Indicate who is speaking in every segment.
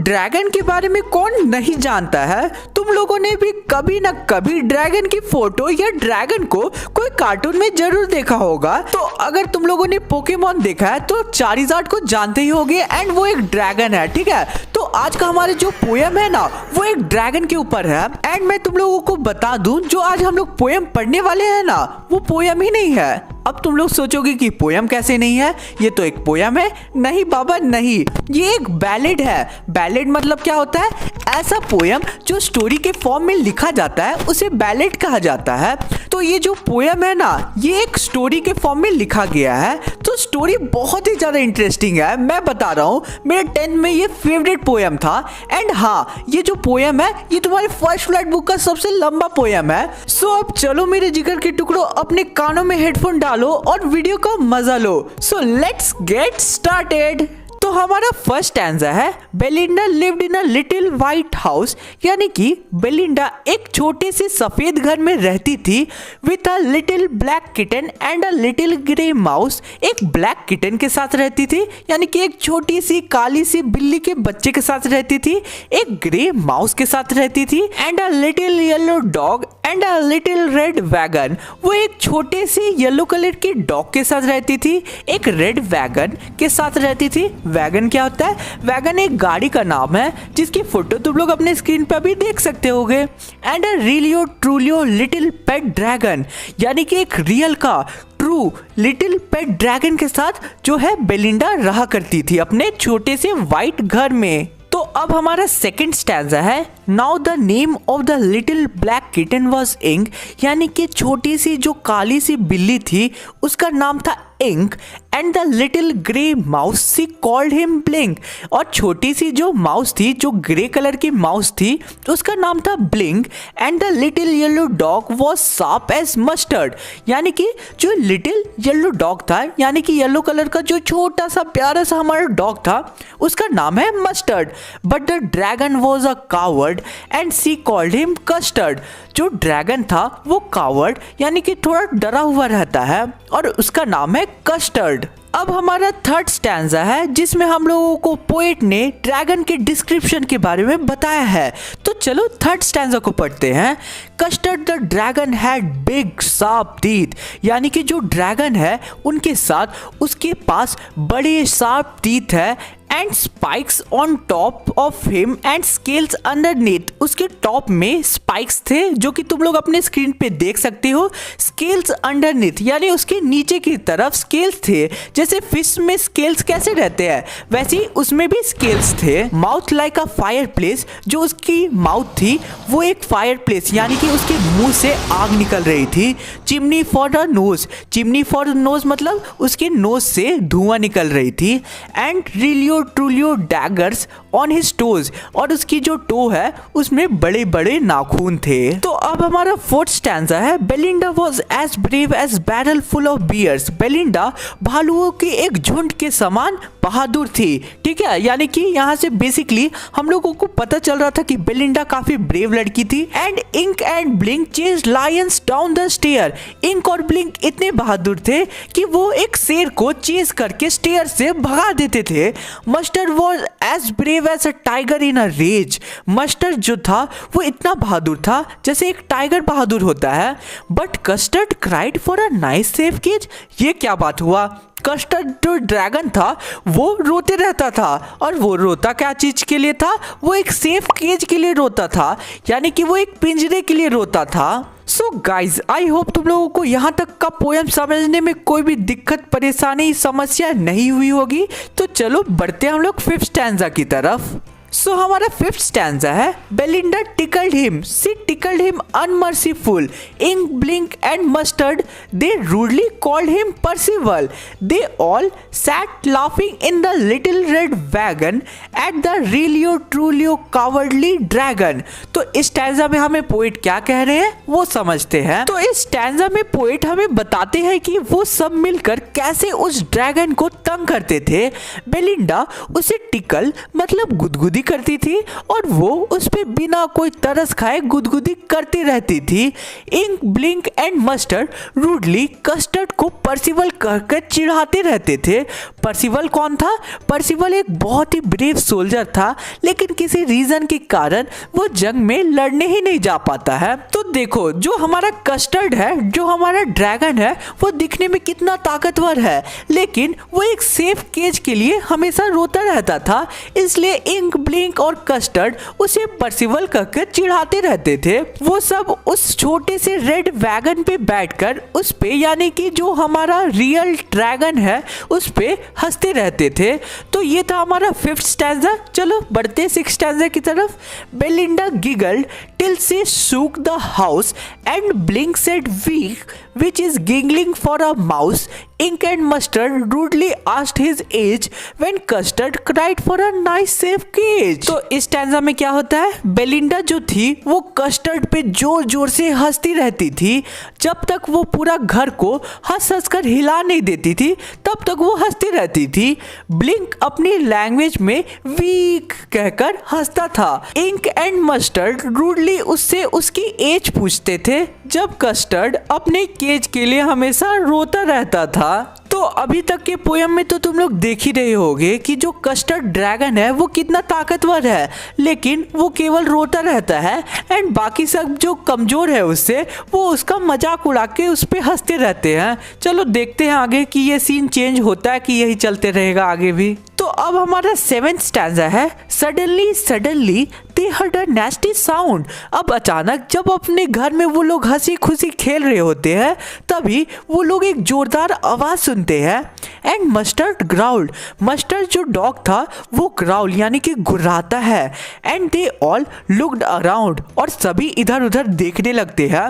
Speaker 1: Dragon के बारे में कौन नहीं जानता है। तुम लोगों ने भी कभी न कभी ड्रैगन की फोटो या ड्रैगन को कोई कार्टून में जरूर देखा होगा। तो अगर तुम लोगों ने पोकेमॉन देखा है तो चारिज़ार्ड को जानते ही होगे एंड वो एक ड्रैगन है, ठीक है। तो आज का हमारे जो पोयम है ना वो एक ड्रैगन के ऊपर है। एंड मैं तुम लोगों को बता दूं, जो आज हम लोग पोयम पढ़ने वाले हैं ना वो पोयम ही नहीं है। अब तुम लोग सोचोगे कि पोयम कैसे नहीं है, ये तो एक पोयम है। नहीं बाबा नहीं, ये एक बैलेड है। बैलेड मतलब क्या होता है? ऐसा पोयम जो स्टोरी के फॉर्म में लिखा जाता है उसे बैलेड कहा जाता है। तो ये जो पोयम है ना ये एक स्टोरी के फॉर्म में लिखा गया है। तो स्टोरी बहुत ही ज्यादा इंटरेस्टिंग है। मैं बता रहा हूँ, मेरे 10th में ये फेवरेट पोयम था। एंड हाँ, ये जो पोयम है ये तुम्हारे फर्स्ट फ्लाइट बुक का सबसे लंबा पोयम है। सो अब चलो मेरे जिगर के टुकड़ों, अपने कानों में हेडफोन डालो और वीडियो का मजा लो। So let's get started. तो हमारा फर्स्ट स्टैंजा है, Belinda lived in a little white house, यानी कि बेलिंडा एक छोटे से सफेद घर में रहती थी with a little black kitten and a little grey mouse. एक ब्लैक किटन के साथ रहती थी, यानी कि एक छोटी सी काली सी बिल्ली के बच्चे के साथ रहती थी। एक ग्रे माउस के साथ रहती थी and a little yellow dog and a little red wagon. वो एक छोटे से येलो कलर की डॉग के साथ रहती थी, एक रेड वैगन के साथ रहती थी। वैगन क्या होता है? वैगन एक गाड़ी का नाम है जिसकी फोटो तुम लोग अपने स्क्रीन पर भी देख सकते होगे। And a रियलियो ट्रूलियो little pet dragon, यानी कि एक रियल का ट्रू लिटिल पेट ड्रैगन के साथ जो है बेलिंडा रहा करती थी अपने छोटे से व्हाइट घर में। तो अब हमारा सेकंड स्टैंजा है, now the name of the little black kitten was Ink, यानी कि छोटी सी जो काली सी बिल्ली थी उसका नाम था Ink. And the little grey mouse she called him Blink, और छोटी सी जो माउस थी, जो ग्रे कलर की माउस थी, उसका नाम था Blink. And the little yellow dog was sharp as mustard, यानी कि जो लिटिल येलो डॉग था, यानी कि येलो कलर का जो छोटा सा प्यारा सा हमारा डॉग था, उसका नाम है Mustard. But the dragon was a coward and she called him Custard. जो ड्रैगन था वो कावर्ड, यानी कि थोड़ा डरा हुआ रहता है, और उसका नाम है कस्टर्ड। अब हमारा थर्ड स्टैंजा है जिसमें हम लोगों को पोएट ने ड्रैगन के डिस्क्रिप्शन के बारे में बताया है। तो चलो थर्ड स्टैंजा को पढ़ते हैं। Custard the dragon had big sharp teeth, यानी कि जो ड्रैगन है उनके साथ उसके पास बड़े शार्प टीथ है। And spikes on top of him and scales underneath, उसके टॉप में स्पाइक्स थे जो कि तुम लोग अपने स्क्रीन पे देख सकते हो। स्केल्स अंडरनीथ यानी उसके नीचे की तरफ स्केल्स थे। जैसे फिश में स्केल्स कैसे रहते हैं वैसे ही उसमें भी स्केल्स थे। Mouth like a fire place, जो उसकी माउथ थी वो एक फायर प्लेस, यानी कि उसके मुंह से आग निकल रही थी। Chimney for the nose, chimney for the nose मतलब उसके नोज से धुआं निकल रही थी। And realio trulio daggers on his toes, और उसकी जो टो है उसमें बड़े बड़े नाखून थे। तो अब हमारा फोर्थ स्टैंजा है, Belinda was as brave as barrel full of bears. Belinda भालुओं के एक झुंड के समान बहादुर थी, ठीक है। यानी कि यहाँ से बेसिकली हम लोगों को पता चल रहा था कि बेलिंडा काफी ब्रेव लड़की थी। And Ink and Blink chase lions down the stair, Ink और ब्लिंक इतने बहादुर थे कि वो एक शेर को चेज करके स्टेयर से भगा देते थे। Mustard was as brave as a tiger in a rage, Mustard जो था वो इतना बहादुर था जैसे एक टाइगर बहादुर होता है। But Custard cried for a nice safe cage, ये क्या बात हुआ? कस्टर्ड जो ड्रैगन था वो रोते रहता था, और वो रोता क्या चीज के लिए था? वो एक सेफ केज के लिए रोता था, यानी कि वो एक पिंजरे के लिए रोता था। सो गाइज, आई होप तुम लोगों को यहाँ तक का पोयम समझने में कोई भी दिक्कत परेशानी समस्या नहीं हुई होगी। तो चलो बढ़ते हैं हम लोग फिफ्थ स्टैंजा की तरफ। सो हमारा फिफ्थ स्टैंजा है, Belinda tickled him, she tickled him unmercifully, Ink Blink and Mustard they rudely called him Percival, they all sat laughing in the little red wagon at the realio trulio cowardly dragon. तो इस stanza में हमें poet क्या कह रहे हैं वो समझते हैं। तो इस स्टैंजा में पोएट हमें बताते हैं कि वो सब मिलकर कैसे उस ड्रैगन को तंग करते थे। बेलिंडा उसे टिकल मतलब गुदगुदी करती थी, और वो उस पे बिना कोई तरस खाए गुदगुदी बुद्धि करती रहती थी। Ink, Blink and Mustard rudely Custard को पर्सिवल कहकर चिढ़ाते रहते थे। पर्सिवल कौन था? पर्सिवल एक बहुत ही ब्रेव सोल्जर था, लेकिन किसी रीजन के कारण वो जंग में लड़ने ही नहीं जा पाता है। तो देखो, जो हमारा कस्टर्ड है, जो हमारा ड्रैगन है, वो दिखने में कितना ताकतवर है, लेकिन वो एक सेफ केज के लिए हमेशा रोता रहता था। इसलिए इंक, ब्लिंक और कस्टर्ड उसे पर्सिवल कहकर चिढ़ाते रहते थे। वो सब उस छोटे से रेड वैगन पे बैठकर उस पे, यानी कि जो हमारा रियल ड्रैगन है, उस पे हंसते रहते थे। तो ये था हमारा 5th स्टैंजा। चलो बढ़ते 6th स्टैंजा की तरफ। Belinda giggled till she shook the house and Blink said weak, which is giggling for a mouse. Ink and Mustard rudely asked his age when Custard cried for a nice safe cage. तो इस stanza में क्या होता है? Belinda जो थी वो custard पे जोर जोर से हंसती रहती थी। जब तक वो पूरा घर को हंस हंस कर हिला नहीं देती थी, तब तक वो हंसती रहती थी। ब्लिंक अपनी लैंग्वेज में वीक कहकर हंसता था। इंक एंड मस्टर्ड रूडली उससे उसकी एज पूछते थे, जब कस्टर्ड अपने केज के लिए हमेशा रोता रहता था। तो अभी तक के पोयम में तो तुम लोग देख ही रहे होगे कि जो कस्टर्ड ड्रैगन है वो कितना ताकतवर है, लेकिन वो केवल रोता रहता है एंड बाकी सब जो कमजोर है उससे, वो उसका मजाक उड़ा के उस पर हंसते रहते हैं। चलो देखते हैं आगे कि ये सीन चेंज होता है कि यही चलते रहेगा आगे भी। तो अब हमारा 7th स्टैंजा है। Suddenly they heard a नेस्टी sound. अब अचानक जब अपने घर में वो लोग हंसी खुशी खेल रहे होते हैं, तभी वो लोग एक जोरदार आवाज सुनते हैं। And Mustard growled. मस्टर्ड जो डॉग था वो ग्राउल यानी कि गुर्राता है। And they all looked around. और सभी इधर उधर देखने लगते हैं।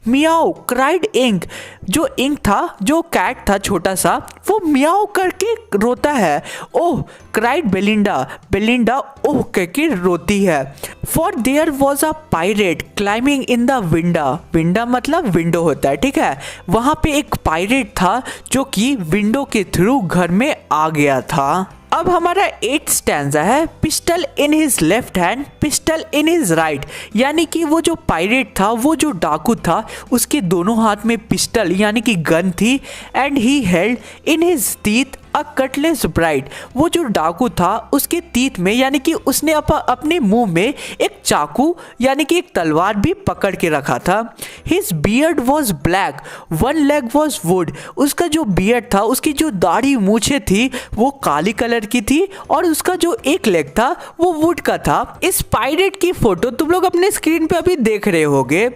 Speaker 1: Meow cried Ink. जो इंक था, जो कैट था छोटा सा, वो मियाओ करके रोता है। Oh cried Belinda. Belinda oh करके रोती है। For there was a pirate climbing in the winda. Winda मतलब विंडो होता है, ठीक है। वहां पे एक पायरेट था जो कि विंडो के थ्रू घर में आ गया था। अब हमारा 8th स्टैंजा है। Pistol in his left hand, pistol in his right. यानी कि वो जो पायरेट था, वो जो डाकू था, उसके दोनों हाथ में पिस्टल यानी कि गन थी। And he held in his teeth a Cutlass bright. वो जो डाकू था उसके तीत में यानी कि उसने अपने मुंह में एक चाकू यानी कि एक तलवार भी पकड़ के रखा था। His beard was black, one leg was would. उसका जो बियर्ड था, उसकी जो दाढ़ी मूछें थी, वो काली कलर की थी और उसका जो एक लेग था वो वुड का था। इस पायरेट की फोटो तुम लोग अपने स्क्रीन पे अभी देख रहे होगे।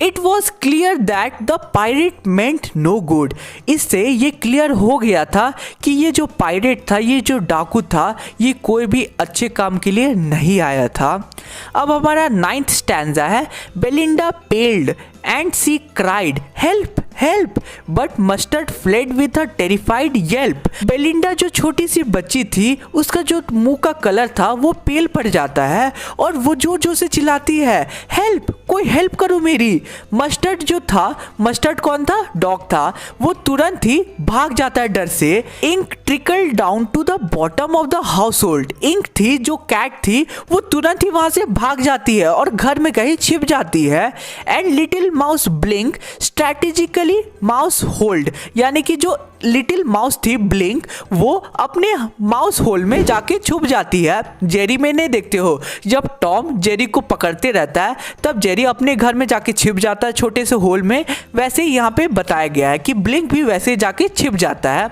Speaker 1: It was clear that the pirate meant no good. इससे ये क्लियर हो गया था कि ये जो पायरेट था, ये जो डाकू था, ये कोई भी अच्छे काम के लिए नहीं आया था। अब हमारा 9th स्टैंजा है। Belinda paled and she cried help help, but Mustard fled with a terrified yelp. Belinda जो छोटी सी बच्ची थी, उसका जो मुंह का कलर था वो पेल पड़ जाता है और वो जोर जोर से चिल्लाती है, हेल्प, कोई हेल्प करो मेरी। मस्टर्ड जो था, मस्टर्ड कौन था? डॉग था। वो तुरंत ही भाग जाता है डर से। Ink trickle down to the bottom of the household. Ink थी जो कैट थी, वो तुरंत ही वहां से भाग जाती है और घर में कहीं छिप जाती है। And little mouse blink strategically mouse hold, यानी कि जो लिटिल माउस थी ब्लिंक, वो अपने माउस होल में जाके छुप जाती है। जेरी में नहीं देखते हो, जब टॉम जेरी को पकड़ते रहता है तब जेरी अपने घर में जाके छिप जाता है छोटे से होल में, वैसे ही यहाँ पे बताया गया है कि ब्लिंक भी वैसे जाके छिप जाता है।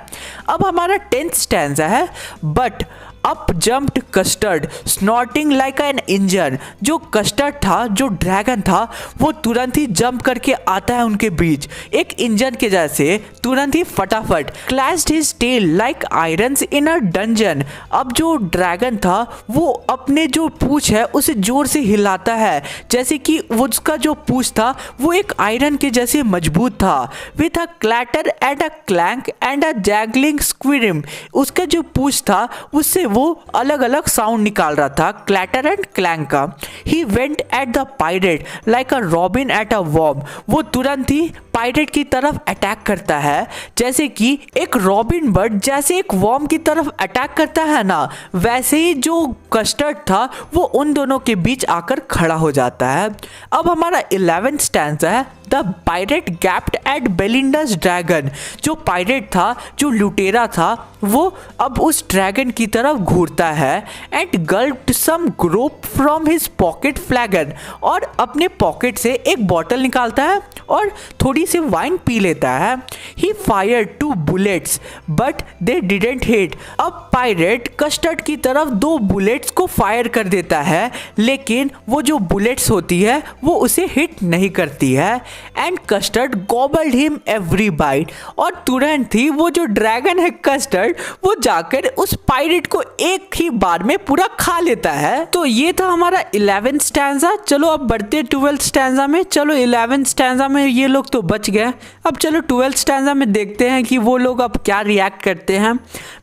Speaker 1: अब हमारा 10th स्टैंजा है। But up jumped custard snorting like an engine. जो कस्टर्ड था, जो ड्रैगन था, वो तुरंत ही जंप करके आता है उनके बीच एक इंजन के जैसे, तुरंत ही फटाफट। Clashed his tail like irons in a dungeon. अब जो ड्रैगन था वो अपने जो पूंछ है उसे जोर से हिलाता है, जैसे कि उसका जो पूंछ था वो एक आयरन के जैसे मजबूत था। With a clatter and a clank and a jangling squirm. उसका जो पूंछ था उससे वो अलग अलग साउंड निकाल रहा था, क्लैटर एंड क्लैंक का। He went at the pirate like a robin at a worm. वो तुरंत ही पायरेट की तरफ अटैक करता है, जैसे कि एक रॉबिन बर्ड जैसे एक वॉर्म की तरफ अटैक करता है ना, वैसे ही जो कस्टर्ड था वो उन दोनों के बीच आकर खड़ा हो जाता है। अब हमारा 11th स्टैंजा है the pirate gaped at Belinda's dragon. जो पायरेट था, जो लुटेरा था, वो अब उस ड्रैगन की तरफ घूरता है and gulped some grog from his pocket flagon, और अपने पॉकेट से एक बॉटल निकालता है और थोड़ी सी वाइन पी लेता है। ही fired 2 bullets but they didn't hit. अब पायरेट कस्टर्ड की तरफ 2 बुलेट्स को फायर कर देता है, लेकिन वो जो बुलेट्स होती है वो उसे हिट नहीं करती है and Custard gobbled him every bite. और तुरंत ही वो जो ड्रैगन है कस्टर्ड, वो जाकर उस पायरेट को एक ही बार में पूरा खा लेता है। तो ये था हमारा 11th स्टैंजा। चलो अब बढ़ते 12th स्टैंजा में। चलो 11th स्टैंजा में ये लोग तो बच गए, अब चलो 12th स्टैंजा में देखते हैं कि वो लोग अब क्या रिएक्ट करते हैं।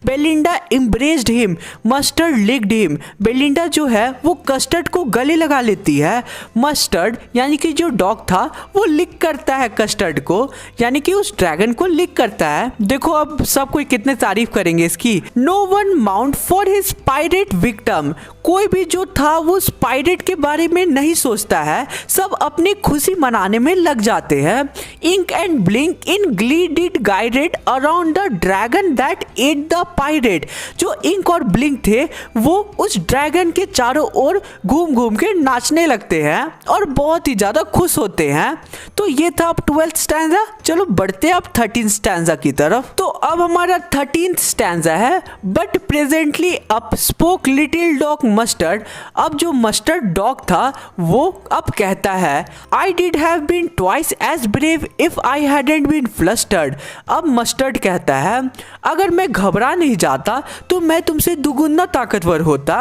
Speaker 1: Belinda embraced him, mustard licked him. Belinda जो है वो कस्टर्ड को गले लगा लेती है। मस्टर्ड यानी कि जो डॉग था वो लिक करता है कस्टर्ड को, यानी कि उस ड्रैगन को लिक करता है। देखो अब सब कोई कितने तारीफ करेंगे इसकी। No one mourned for his pirate victim. कोई भी जो था वो उस पायरेट के बारे में नहीं सोचता है, सब अपनी खुशी मनाने में लग जाते हैं। Ink and Blink in glee did गाइडेड around the dragon that ate the pirate. जो इंक और ब्लिंक थे वो उस ड्रैगन के चारों ओर घूम घूम के नाचने लगते हैं और बहुत ही ज्यादा खुश होते हैं। तो ये था अब 12th स्टैंजा। चलो बढ़ते हैं अब 13th स्टैंजा की तरफ। तो अब हमारा 13th स्टैंजा है but presently up spoke little dog Mustard. अब जो मस्टर्ड डॉग था वो अब कहता है I did have been twice as brave if I hadn't been flustered. अब मस्टर्ड कहता है अगर मैं घबरा नहीं जाता तो मैं तुमसे दुगुना ताकतवर होता।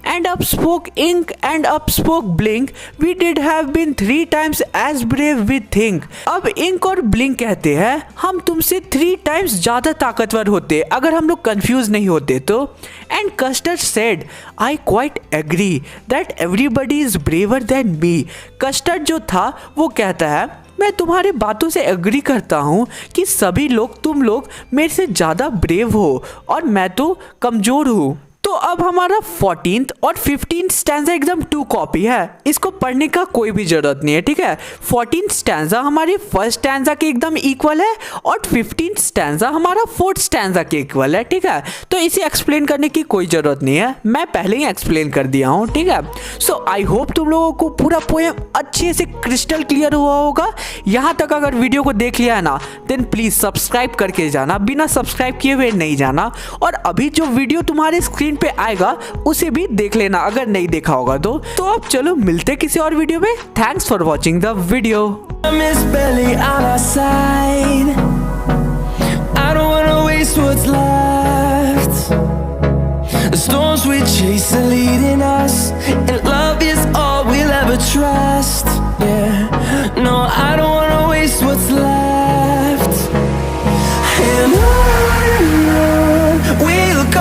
Speaker 1: And up spoke Ink and up spoke Blink we did have been 3 times as brave we think. अब इंक और ब्लिंक कहते हैं हम तुमसे 3 times ज्यादा ताकतवर होते अगर हम लोग कंफ्यूज नहीं होते तो। And Custard said I quite agree that everybody is braver than me. Custard जो था वो कहता है मैं तुम्हारे बातों से एग्री करता हूँ कि सभी लोग, तुम लोग मेरे से ज़्यादा ब्रेव हो और मैं तो कमज़ोर हूँ। तो अब हमारा 14th और 15th स्टैंजा एकदम 2 कॉपी है, इसको पढ़ने का कोई भी जरूरत नहीं है, ठीक है। 14th स्टैंजा हमारे फर्स्ट स्टैंजा के एकदम इक्वल है और 15th स्टैंजा हमारा 4th स्टैंजा के इक्वल है, ठीक है। तो इसे एक्सप्लेन करने की कोई जरूरत नहीं है, मैं पहले ही एक्सप्लेन कर दिया हूँ, ठीक है। सो आई होप तुम लोगों को पूरा पोएम अच्छे से क्रिस्टल क्लियर हुआ होगा। यहाँ तक अगर वीडियो को देख लिया है ना, देन प्लीज सब्सक्राइब करके जाना, बिना सब्सक्राइब किए हुए नहीं जाना। और अभी जो वीडियो तुम्हारे स्क्रीन पे आएगा उसे भी देख लेना अगर नहीं देखा होगा तो अब चलो मिलते किसी और वीडियो में। Thanks for watching the video. The storms we chase are leading